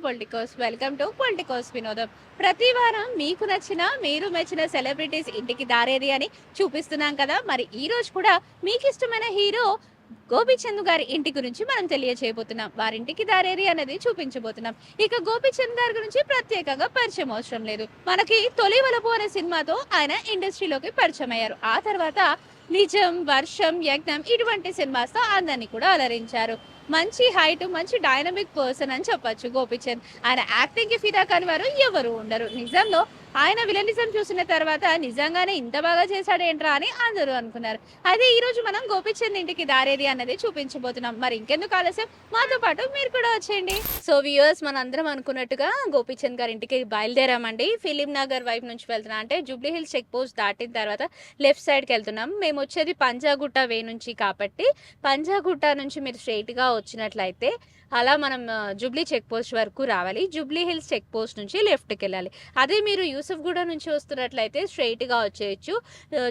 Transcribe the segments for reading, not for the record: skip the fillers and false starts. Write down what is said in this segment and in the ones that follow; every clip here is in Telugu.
పొలిటికోస్. వెల్కమ్ టు పొలిటికోస్ వినోదం. ప్రతి వారం మీకు నచ్చిన, మీరు మెచ్చిన సెలబ్రిటీస్ ఇంటికి దారేది అని చూపిస్తున్నాం కదా! మరి ఈ రోజు కూడా మీకిష్టమైన హీరో గోపీచంద్ గారి ఇంటి గురించి మనం తెలియజేయబోతున్నాం. వారింటికి దారేది అనేది చూపించబోతున్నాం. ఇక గోపీచంద్ గారి గురించి ప్రత్యేకంగా పరిచయం అవసరం లేదు. మనకి 'తొలి వలపు' అనే సినిమాతో ఆయన ఇండస్ట్రీలోకి పరిచయం అయ్యారు. ఆ తర్వాత 'నిజం', 'వర్షం', 'యజ్ఞం' ఇటువంటి సినిమాస్‌తో అందరిని కూడా అలరించారు. మంచి హైట్, మంచి డైనమిక్ పర్సన్ అని చెప్పొచ్చు గోపీచంద్. ఆయన యాక్టింగ్‌కి ఫిదా కాని వారు ఎవరు ఉండరు. నిజంలో ఆయన విలనిజం చూసిన తర్వాత నిజంగానే ఇంత బాగా చేశాడేంట్రా అని అందరూ అనుకున్నారు. అయితే ఈరోజు మనం గోపీచంద్ ఇంటికి దారేది అన్నది చూపించబోతున్నాం. మరి ఇంకెందుకు ఆలస్యం, మాతో పాటు మీరు కూడా వచ్చేయండి. సో వ్యూవర్స్, మనందరం అనుకున్నట్టుగా గోపీచంద్ గారి ఇంటికి బయలుదేరామండి. ఫిలిం నగర్ వైపు నుంచి వెళ్తున్నా, అంటే జూబ్లీ హిల్స్ చెక్ పోస్ట్ దాటిన తర్వాత లెఫ్ట్ సైడ్కి వెళ్తున్నాం. మేము వచ్చేది పంజాగుట్ట వే నుంచి కాబట్టి పంజాగుట్ట నుంచి మీరు స్ట్రైట్గా వచ్చినట్లయితే అలా మనం జూబ్లీ చెక్ పోస్ట్ వరకు రావాలి. జూబ్లీ హిల్స్ చెక్ పోస్ట్ నుంచి లెఫ్ట్కి వెళ్ళాలి. అదే మీరు యూసఫ్గూడ నుంచి వస్తున్నట్లయితే స్ట్రైట్గా వచ్చేయచ్చు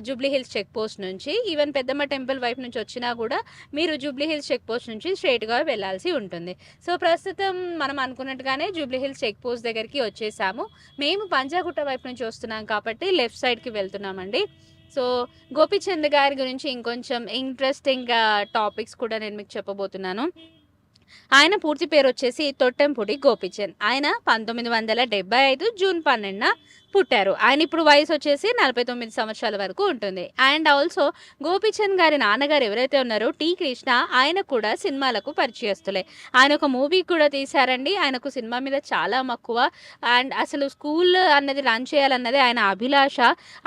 జూబ్లీ హిల్స్ చెక్ పోస్ట్ నుంచి. ఈవెన్ పెద్దమ్మ టెంపుల్ వైపు నుంచి వచ్చినా కూడా మీరు జూబ్లీ హిల్స్ చెక్ పోస్ట్ నుంచి స్ట్రైట్గా వెళ్ళాల్సి ఉంటుంది. సో ప్రస్తుతం మనం అనుకున్నట్టుగానే జూబ్లీ హిల్స్ చెక్ పోస్ట్ దగ్గరికి వచ్చేసాము. మేము పంజాగుట్ట వైపు నుంచి వస్తున్నాం కాబట్టి లెఫ్ట్ సైడ్కి వెళ్తున్నామండి. సో గోపీచంద్ గారి గురించి ఇంకొంచెం ఇంట్రెస్టింగ్ టాపిక్స్ కూడా నేను మీకు చెప్పబోతున్నాను. ఆయన పూర్తి పేరు వచ్చేసి తొట్టెంపుడి గోపీచంద్. ఆయన 1975 జూన్ 12న పుట్టారు. ఆయన ఇప్పుడు వయసు వచ్చేసి 49 సంవత్సరాల వరకు ఉంటుంది. అండ్ ఆల్సో గోపీచంద్ గారి నాన్నగారు ఎవరైతే ఉన్నారో టి కృష్ణ, ఆయన కూడా సినిమాలకు పరిచయస్తులే. ఆయన ఒక మూవీ కూడా తీశారండి. ఆయనకు సినిమా మీద చాలా మక్కువ. అండ్ అసలు స్కూల్ అన్నది రన్ చేయాలన్నది ఆయన అభిలాష.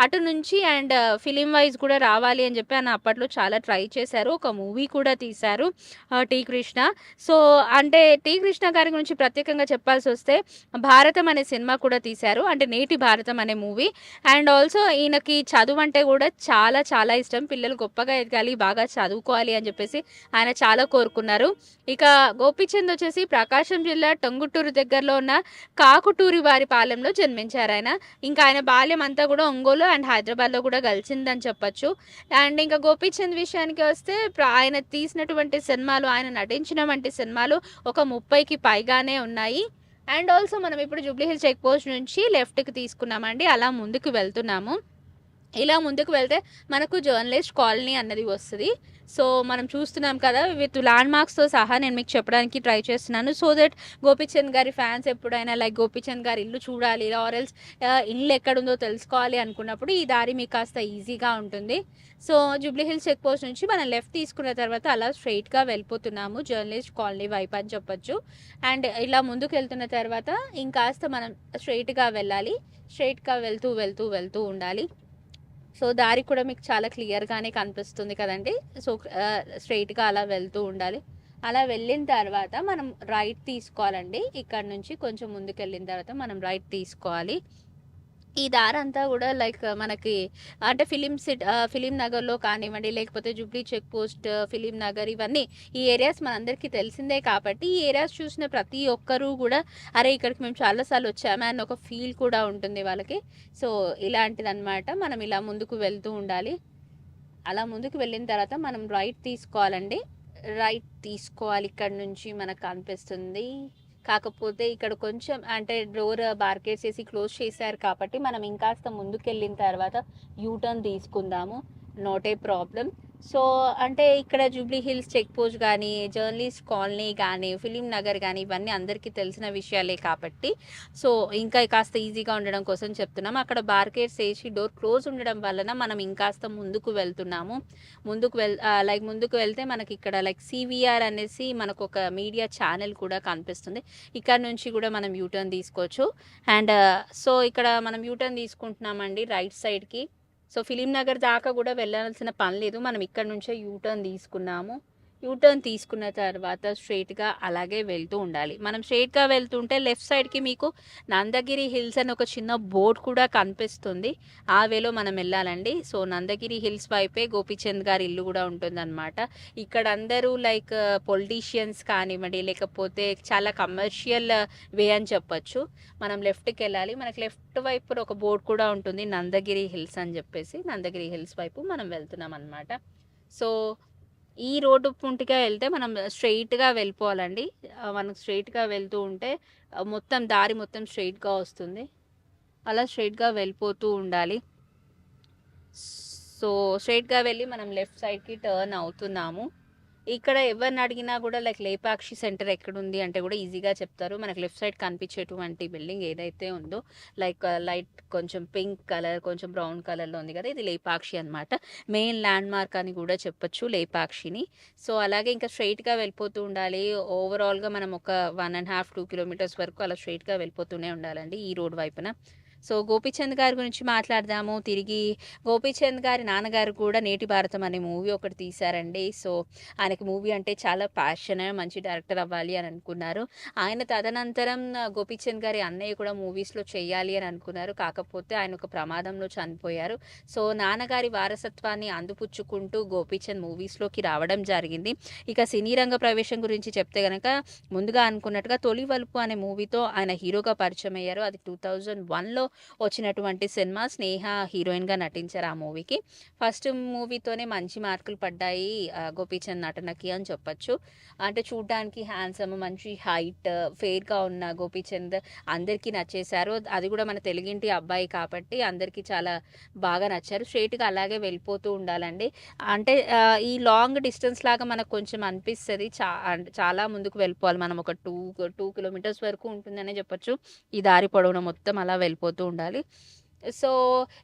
అటు నుంచి అండ్ ఫిలిం వైజ్ కూడా రావాలి అని చెప్పి ఆయన అప్పట్లో చాలా ట్రై చేశారు. ఒక మూవీ కూడా తీశారు టి కృష్ణ. సో అంటే టి కృష్ణ గారి గురించి ప్రత్యేకంగా చెప్పాల్సి వస్తే భారతం అనే సినిమా కూడా తీశారు, అంటే నేటి భారతం అనే మూవీ. అండ్ ఆల్సో ఈయనకి చదువు అంటే కూడా చాలా చాలా ఇష్టం. పిల్లలు గొప్పగా ఎదగాలి, బాగా చదువుకోవాలి అని చెప్పేసి ఆయన చాలా కోరుకున్నారు. ఇక గోపీచంద్ వచ్చేసి ప్రకాశం జిల్లా టొంగుటూరు దగ్గరలో ఉన్న కాకుటూరి వారి పాలెంలో జన్మించారు ఆయన. ఇంకా ఆయన బాల్యం అంతా కూడా ఒంగోలు అండ్ హైదరాబాద్లో కూడా కలిసిందని చెప్పొచ్చు. అండ్ ఇంకా గోపీచంద్ విషయానికి వస్తే ఆయన తీసినటువంటి సినిమాలు, ఆయన నటించినటువంటి సినిమాలు ఒక 30కి పైగానే ఉన్నాయి. అండ్ ఆల్సో మనం ఇప్పుడు జూబ్లీ హిల్స్ చెక్ పోస్ట్ నుంచి లెఫ్ట్కి తీసుకున్నామండి. అలా ముందుకు వెళ్తున్నాము. ఇలా ముందుకు వెళ్తే మనకు జర్నలిస్ట్ కాలనీ అన్నది వస్తుంది. సో మనం చూస్తున్నాం కదా, విత్ ల్యాండ్ మార్క్స్తో సహా నేను మీకు చెప్పడానికి ట్రై చేస్తున్నాను. సో దట్ గోపీచంద్ గారి ఫ్యాన్స్ ఎప్పుడైనా లైక్ గోపీచంద్ గారి ఇల్లు చూడాలి ఆర్ఎల్స్ ఇల్లు ఎక్కడుందో తెలుసుకోవాలి అనుకున్నప్పుడు ఈ దారి మీకు కాస్త ఈజీగా ఉంటుంది. So Jubilee Hills check post నుంచి మనం లెఫ్ట్ తీసుకున్న తర్వాత అలా స్ట్రైట్గా వెళ్ళిపోతున్నాము జర్నలిస్ట్ కాలనీ వైపు అని చెప్పొచ్చు. అండ్ ఇలా ముందుకు వెళ్తున్న తర్వాత ఇంకాస్త మనం స్ట్రైట్గా వెళ్ళాలి. స్ట్రైట్గా వెళ్తూ వెళ్తూ వెళ్తూ ఉండాలి. సో దారి కూడా మీకు చాలా క్లియర్గానే కనిపిస్తుంది కదండి. సో స్ట్రైట్గా అలా వెళ్తూ ఉండాలి. అలా వెళ్ళిన తర్వాత మనం రైట్ తీసుకోవాలండి. ఇక్కడ నుంచి కొంచెం ముందుకు వెళ్ళిన తర్వాత మనం రైట్ తీసుకోవాలి. ఈ దారంతా కూడా లైక్ మనకి అంటే ఫిలిం నగర్లో కానివ్వండి, లేకపోతే జూబ్లీ చెక్ పోస్ట్, ఫిలిం నగర్, ఇవన్నీ ఈ ఏరియాస్ మనందరికీ తెలిసిందే కాబట్టి ఈ ఏరియాస్ చూసిన ప్రతి ఒక్కరూ కూడా అరే ఇక్కడికి మేము చాలాసార్లు వచ్చామే అన్న ఒక ఫీల్ కూడా ఉంటుంది వాళ్ళకి. సో ఇలాంటిదన్నమాట. మనం ఇలా ముందుకు వెళ్తూ ఉండాలి. అలా ముందుకు వెళ్ళిన తర్వాత మనం రైట్ తీసుకోవాలండి. రైట్ తీసుకోవాలి. ఇక్కడ నుంచి మనకు కనిపిస్తుంది. కాకపోతే ఇక్కడ కొంచెం అంటే డోర్ బార్కేస్ చేసి క్లోజ్ చేశారు కాబట్టి మనం ఇంకాస్త ముందుకెళ్ళిన తర్వాత యూటర్న్ తీసుకుందాము. Not a problem. సో అంటే ఇక్కడ జూబ్లీ హిల్స్ చెక్ పోస్ట్ కానీ, జర్నలిస్ట్ కాలనీ కానీ, ఫిలిం నగర్ కానీ ఇవన్నీ అందరికీ తెలిసిన విషయాలే కాబట్టి సో ఇంకా కాస్త ఈజీగా ఉండడం కోసం చెప్తున్నాము. అక్కడ బార్కేట్స్ వేసి డోర్ క్లోజ్ ఉండడం వలన మనం ఇంకాస్త ముందుకు వెళ్తున్నాము. ముందుకు వెళ్తే మనకి ఇక్కడ లైక్ సివిఆర్ అనేసి మనకు ఒక మీడియా ఛానల్ కూడా కనిపిస్తుంది. ఇక్కడ నుంచి కూడా మనం యూటర్న్ తీసుకోవచ్చు. అండ్ సో ఇక్కడ మనం యూటర్న్ తీసుకుంటున్నామండి రైట్ సైడ్కి. సో ఫిలిం నగర్ దాకా కూడా వెళ్ళాల్సిన పని లేదు. మనం ఇక్కడ నుంచే యూటర్న్ తీసుకున్నాము. యూటర్న్ తీసుకున్న తర్వాత స్ట్రైట్గా అలాగే వెళ్తూ ఉండాలి. మనం స్ట్రైట్గా వెళ్తుంటే లెఫ్ట్ సైడ్కి మీకు నందగిరి హిల్స్ అని ఒక చిన్న బోర్డ్ కూడా కనిపిస్తుంది. ఆ వేలో మనం వెళ్ళాలండి. సో నందగిరి హిల్స్ వైపే గోపీచంద్ గారి ఇల్లు కూడా ఉంటుందన్నమాట. ఇక్కడ అందరూ లైక్ పొలిటీషియన్స్ కానివ్వండి, లేకపోతే చాలా కమర్షియల్ వే అని చెప్పొచ్చు. మనం లెఫ్ట్కి వెళ్ళాలి. మనకి లెఫ్ట్ వైపు ఒక బోర్డ్ కూడా ఉంటుంది నందగిరి హిల్స్ అని చెప్పేసి. నందగిరి హిల్స్ వైపు మనం వెళ్తున్నాం అన్నమాట. సో ఈ రోడ్డు పుంటిగా వెళ్తే మనం స్ట్రెయిట్‌గా వెళ్ళిపోవాలండి. మనం స్ట్రెయిట్‌గా వెళ్తూ ఉంటే మొత్తం దారి మొత్తం స్ట్రెయిట్‌గా వస్తుంది. అలా స్ట్రెయిట్‌గా వెళ్ళిపోతూ ఉండాలి. సో, స్ట్రెయిట్‌గా వెళ్ళి మనం లెఫ్ట్ సైడ్‌కి టర్న్ అవుతున్నాము. ఇక్కడ ఎవరిని అడిగినా కూడా లైక్ లేపాక్షి సెంటర్ ఎక్కడుంది అంటే కూడా ఈజీగా చెప్తారు. మనకు లెఫ్ట్ సైడ్ కనిపించేటువంటి బిల్డింగ్ ఏదైతే ఉందో లైక్ లైట్ కొంచెం పింక్ కలర్, కొంచెం బ్రౌన్ కలర్‌లో ఉంది కదా! ఇది లేపాక్షి అనమాట. మెయిన్ ల్యాండ్‌మార్క్ అని కూడా చెప్పొచ్చు లేపాక్షిని. సో, అలాగే ఇంకా స్ట్రెయిట్‌గా వెళ్ళిపోతూ ఉండాలి. ఓవరాల్‌గా మనం ఒక 1 ½ 2 కిలోమీటర్స్ వరకు అలా స్ట్రెయిట్‌గా వెళ్ళిపోతూనే ఉండాలండి ఈ రోడ్ వైపున. సో, గోపీచంద్ గారి గురించి మాట్లాడదాము. తిరిగి గోపీచంద్ గారి నాన్నగారు కూడా 'నేటి భారతం' అనే మూవీ ఒకటి తీశారండి. సో, ఆయనకి మూవీ అంటే చాలా ప్యాషన్. మంచి డైరెక్టర్ అవ్వాలి అని అనుకున్నారు. ఆయన తదనంతరం గోపీచంద్ గారి అన్నయ్య కూడా మూవీస్‌లో చేయాలి అని అనుకున్నారు. కాకపోతే ఆయన ఒక ప్రమాదంలో చనిపోయారు. సో, నాన్నగారి వారసత్వాన్ని అందిపుచ్చుకుంటూ గోపీచంద్ మూవీస్‌లోకి రావడం జరిగింది. ఇక సినీ రంగ ప్రవేశం గురించి చెప్తే గనక ముందుగా అనుకున్నట్టుగా 'తొలి వలుపు' అనే మూవీతో ఆయన హీరోగా పరిచయం అయ్యారు. అది 2001లో వచ్చినటువంటి సినిమా. స్నేహ హీరోయిన్‌గా నటించారు ఆ మూవీకి. ఫస్ట్ మూవీతోనే మంచి మార్కులు పడ్డాయి గోపీచంద్ నటనకి అని చెప్పొచ్చు. అంటే చూడ్డానికి హ్యాండ్సమ్, మంచి హైట్, ఫెయిర్‌గా ఉన్న గోపీచంద్ అందరికీ నచ్చేశారు. అది కూడా మన తెలుగింటి అబ్బాయి కాబట్టి అందరికీ చాలా బాగా నచ్చారు. స్ట్రెయిట్‌గా అలాగే వెళ్ళిపోతూ ఉండాలండి. అంటే ఈ లాంగ్ డిస్టెన్స్ లాగా మనకు కొంచెం అనిపిస్తది. అంటే చాలా ముందుకు వెళ్ళిపోవాలి. మనం ఒక 2 కిలోమీటర్స్ వరకు ఉంటుందనే చెప్పొచ్చు. ఈ దారి పొడవునా మొత్తం అలా వెళ్ళిపోతూ ఉండాలి. సో,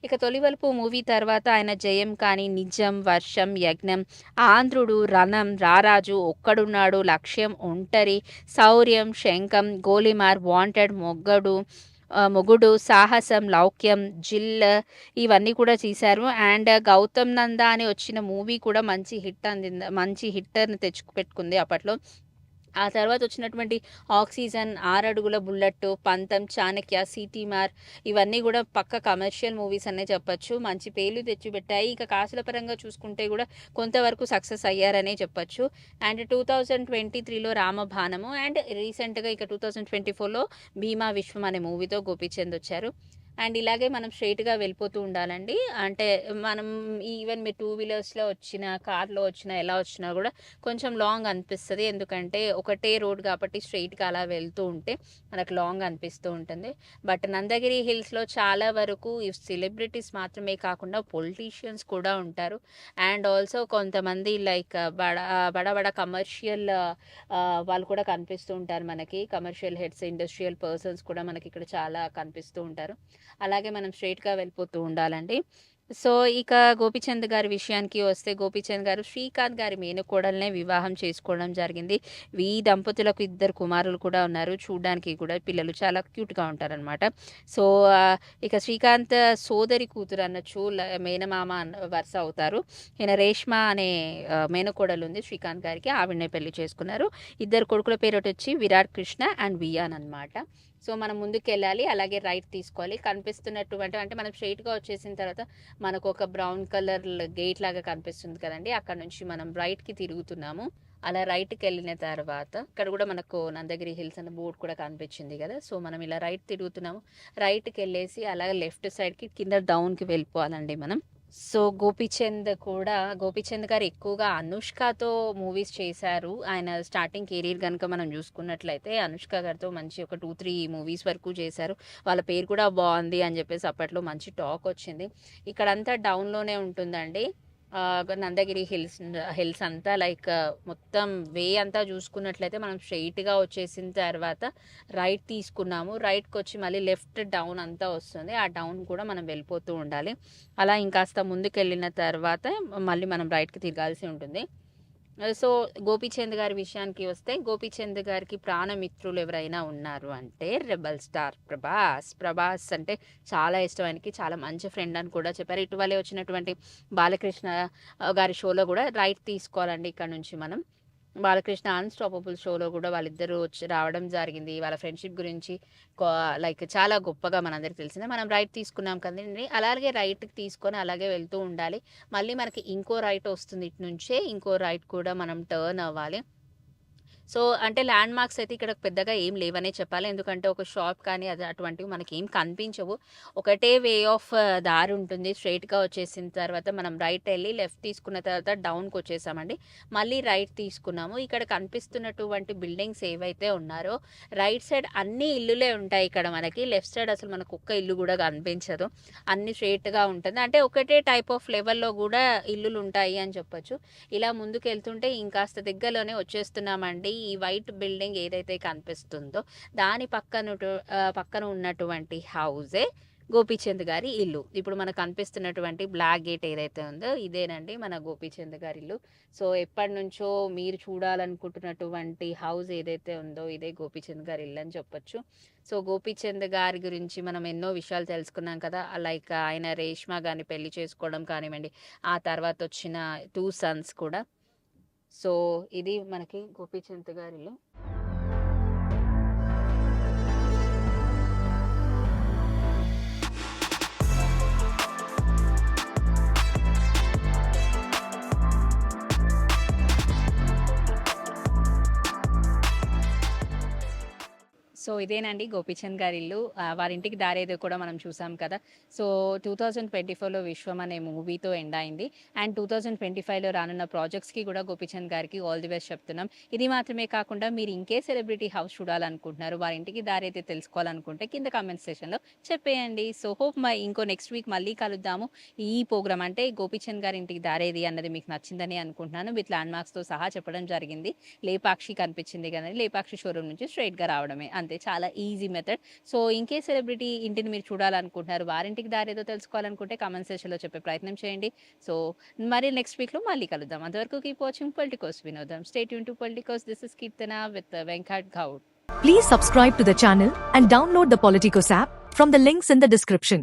ఇక 'తొలి వలుపు' మూవీ తర్వాత ఆయన 'జయం' కానీ, 'నిజం', 'వర్షం', 'యజ్ఞం', 'ఆంధ్రుడు', 'రణం', 'రారాజు', 'ఒక్కడున్నాడు', 'లక్ష్యం', 'ఒంటరి', 'శౌర్యం', 'శంఖం', 'గోలీమార్', 'వాంటెడ్', 'మొగుడు', 'సాహసం', 'లౌక్యం', 'జిల్' ఇవన్నీ కూడా తీశారు. అండ్ 'గౌతమ్ నంద' అని వచ్చిన మూవీ కూడా మంచి హిట్‌ని తెచ్చిపెట్టుకుంది అప్పట్లో. ఆ తర్వాత వచ్చినటువంటి 'ఆక్సిజన్', 'ఆరు అడుగుల బుల్లెట్', 'పంతం', 'చాణక్య', 'సిటీమార్' ఇవన్నీ కూడా పక్కా కమర్షియల్ మూవీస్ అనే చెప్పొచ్చు. మంచి పేర్లు తెచ్చిపెట్టాయి. ఇక కాసుల పరంగా చూసుకుంటే కూడా కొంతవరకు సక్సెస్ అయ్యారనే చెప్పొచ్చు. అండ్ 2023లో 'రామబాణము' అండ్ రీసెంట్‌గా ఇక 2024లో 'భీమా విశ్వం' అనే మూవీతో గోపీచంద్ వచ్చారు. అండ్ ఇలాగే మనం స్ట్రెయిట్‌గా వెళ్ళిపోతూ ఉండాలండి. అంటే మనం ఈవెన్ మీరు టూ వీలర్స్‌లో వచ్చినా, కార్‌లో వచ్చినా, ఎలా వచ్చినా కూడా కొంచెం లాంగ్ అనిపిస్తది. ఎందుకంటే ఒకటే రోడ్ కాబట్టి స్ట్రెయిట్‌గా అలా వెళ్తూ ఉంటే మనకు లాంగ్ అనిపిస్తూ ఉంటుంది. బట్ నందగిరి హిల్స్‌లో చాలా వరకు ఈ సెలబ్రిటీస్ మాత్రమే కాకుండా పొలిటీషియన్స్ కూడా ఉంటారు. అండ్ ఆల్సో కొంతమంది లైక్ బడ బడ కమర్షియల్ వాళ్ళు కూడా కనిపిస్తూ ఉంటారు మనకి. కమర్షియల్ హెడ్స్, ఇండస్ట్రియల్ పర్సన్స్ కూడా మనకి ఇక్కడ చాలా కనిపిస్తూ ఉంటారు. అలాగే మనం స్ట్రెయిట్‌గా వెళ్ళిపోతూ ఉండాలండి. సో, ఇక గోపీచంద్ గారి విషయానికి వస్తే గోపీచంద్ గారు శ్రీకాంత్ గారి మేనకోడలనే వివాహం చేసుకోవడం జరిగింది. ఈ దంపతులకు 2 కుమారులు కూడా ఉన్నారు. చూడ్డానికి కూడా పిల్లలు చాలా క్యూట్‌గా ఉంటారనమాట. సో, ఇక శ్రీకాంత్ సోదరి కూతురు అనొచ్చు. మేనమామ వరుస అవుతారు. ఈయన రేష్మ అనే మేనకోడలుంది శ్రీకాంత్ గారికి. ఆవిడనే పెళ్లి చేసుకున్నారు. 2 కొడుకుల పేరటొచ్చి విరాట్ కృష్ణ అండ్ వియాన్ అనమాట. సో, మనం ముందుకెళ్ళాలి. అలాగే రైట్ తీసుకోవాలి. కనిపిస్తున్నటువంటి అంటే మనం స్ట్రెయిట్‌గా వచ్చేసిన తర్వాత మనకొక బ్రౌన్ కలర్ గేట్ లాగా కనిపిస్తుంది కదండీ! అక్కడ నుంచి మనం రైట్‌కి తిరుగుతున్నాము. అలా రైట్‌కెళ్ళిన తర్వాత ఇక్కడ కూడా మనకు నందగిరి హిల్స్ అనే బోర్డ్ కూడా కనిపించింది కదా! సో, మనం ఇలా రైట్ తిరుగుతున్నాము. రైట్‌కెళ్ళేసి అలాగే లెఫ్ట్ సైడ్‌కి కింద డౌన్‌కి వెళ్ళిపోవాలండి మనం. సో, గోపీచంద్ గారు ఎక్కువగా అనుష్కతో మూవీస్ చేశారు. ఆయన స్టార్టింగ్ కెరీర్ గనుక మనం చూసుకున్నట్లయితే అనుష్క గారితో మంచి ఒక 2, 3 మూవీస్ వరకు చేశారు. వాళ్ళ పేరు కూడా బావుంది అని చెప్పేసి అప్పట్లో మంచి టాక్ వచ్చింది. ఇక్కడంతా డౌన్‌లోనే ఉంటుందండి. నందగిరి హిల్స్ అంతా లైక్ మొత్తం వే అంతా చూసుకున్నట్లయితే మనం స్ట్రెయిట్‌గా వచ్చేసిన తర్వాత రైట్ తీసుకున్నాము. రైట్‌కొచ్చి మళ్ళీ లెఫ్ట్ డౌన్ అంతా వస్తుంది. ఆ డౌన్ కూడా మనం వెళ్ళిపోతూ ఉండాలి. అలా ఇంకాస్త ముందుకెళ్ళిన తర్వాత మళ్ళీ మనం రైట్‌కి తిరగాల్సి ఉంటుంది. సో, గోపీచంద్ గారి విషయానికి వస్తే గోపీచంద్ గారికి ప్రాణమిత్రులు ఎవరైనా ఉన్నారు అంటే రెబెల్ స్టార్ ప్రభాస్. ప్రభాస్ అంటే చాలా ఇష్టం ఆయనకి. చాలా మంచి ఫ్రెండ్ అని కూడా చెప్పారు. ఇటీవలే వచ్చినటువంటి బాలకృష్ణ గారి షోలో కూడా రైట్ తీసుకోవాలండి ఇక్కడ నుంచి మనం. బాలకృష్ణ అన్‌స్టాపబుల్ షోలో కూడా వాళ్ళిద్దరూ వచ్చి రావడం జరిగింది. వాళ్ళ ఫ్రెండ్‌షిప్ గురించి కా లైక్ చాలా గొప్పగా మనందరికి తెలిసిందే. మనం రైట్ తీసుకున్నాం కదండీ! అలాగే రైట్‌కి తీసుకొని అలాగే వెళ్తూ ఉండాలి. మళ్ళీ మనకి ఇంకో రైట్ వస్తుంది ఇటు నుంచే. ఇంకో రైట్ కూడా మనం టర్న్ అవ్వాలి. సో అంటే ల్యాండ్ మార్క్స్ అయితే ఇక్కడ పెద్దగా ఏం లేవనే చెప్పాలి. ఎందుకంటే ఒక షాప్ కానీ అది అటువంటివి మనకేం కనిపించవు. ఒకటే వే ఆఫ్ దారి ఉంటుంది. స్ట్రెయిట్‌గా వచ్చేసిన తర్వాత మనం రైట్ ఎళ్లి లెఫ్ట్ తీసుకున్న తర్వాత డౌన్‌కి వచ్చేసామండి. మళ్ళీ రైట్ తీసుకున్నాము. ఇక్కడ కనిపిస్తున్నటువంటి బిల్డింగ్స్ ఏవైతే ఉన్నారో రైట్ సైడ్ అన్ని ఇల్లులే ఉంటాయి ఇక్కడ మనకి. లెఫ్ట్ సైడ్ అసలు మనకు ఒక్క ఇల్లు కూడా కనిపించదు. అన్ని స్ట్రెయిట్‌గా ఉంటుంది. అంటే ఒకటే టైప్ ఆఫ్ లెవెల్‌లో కూడా ఇల్లులు ఉంటాయి అని చెప్పొచ్చు. ఇలా ముందుకెళ్తుంటే ఇంకాస్త దగ్గరలోనే వచ్చేస్తున్నామండి. ఈ వైట్ బిల్డింగ్ ఏదైతే కనిపిస్తుందో దాని పక్కన ఉన్నటువంటి హౌజే గోపీచంద్ గారి ఇల్లు. ఇప్పుడు మనకు కనిపిస్తున్నటువంటి బ్లాక్ గేట్ ఏదైతే ఉందో ఇదేనండి మన గోపీచంద్ గారి ఇల్లు. సో ఎప్పటి నుంచో మీరు చూడాలనుకుంటున్నటువంటి హౌస్ ఏదైతే ఉందో ఇదే గోపీచంద్ గారి ఇల్లు అని చెప్పొచ్చు. సో గోపీచంద్ గారి గురించి మనం ఎన్నో విషయాలు తెలుసుకున్నాం కదా. లైక్ ఆయన రేష్మా గారిని పెళ్లి చేసుకోవడం కానివ్వండి, ఆ తర్వాత వచ్చిన 2 సన్స్ కూడా. సో ఇది మనకి గోపీచంద్ గారి ఇల్లు. సో ఇదేనండి గోపీచంద్ గారి ఇల్లు. వారింటికి దారేదో కూడా మనం చూసాం కదా. సో 2024లో విశ్వం అనే మూవీతో ఎండ్ అయింది. అండ్ 2025లో రానున్న ప్రాజెక్ట్స్కి కూడా గోపీచంద్ గారికి ఆల్ ది బెస్ట్ చెప్తున్నాం. ఇది మాత్రమే కాకుండా మీరు ఇంకే సెలబ్రిటీ హౌస్ చూడాలనుకుంటున్నారు, వారింటికి దారైతే తెలుసుకోవాలనుకుంటే కింద కామెంట్ సెక్షన్లో చెప్పేయండి. సో హోప్ ఇంకో నెక్స్ట్ వీక్ మళ్ళీ కలుద్దాము. ఈ ప్రోగ్రామ్ అంటే గోపీచంద్ గారి ఇంటికి దారేది అన్నది మీకు నచ్చిందని అనుకుంటున్నాను. విత్ ల్యాండ్ మార్క్స్తో సహా చెప్పడం జరిగింది. లేపాక్షి కనిపించింది కదండి, లేపాక్షి షోరూమ్ నుంచి స్ట్రైట్గా రావడమే అంతే. చాలా ఈజీ మెథడ్. సో ఇంకే సెలబ్రిటీ ఇంటిని మీరు చూడాలనుకుంటున్నారు, వారింటికి దారేదో తెలుసుకోవాలనుకుంటే కామెంట్ సెక్షన్లో చెప్పే ప్రయత్నం చేయండి. సో మరి నెక్స్ట్ వీక్లో మళ్ళీ కలుద్దాం. అంతవరకు కీప్ వాచింగ్ పొలిటికోస్ వినోదం. Stay tune to Politicos. This is Keerthana with Venkat Goud. Please subscribe to the channel and download the Politicos app from the links in the description.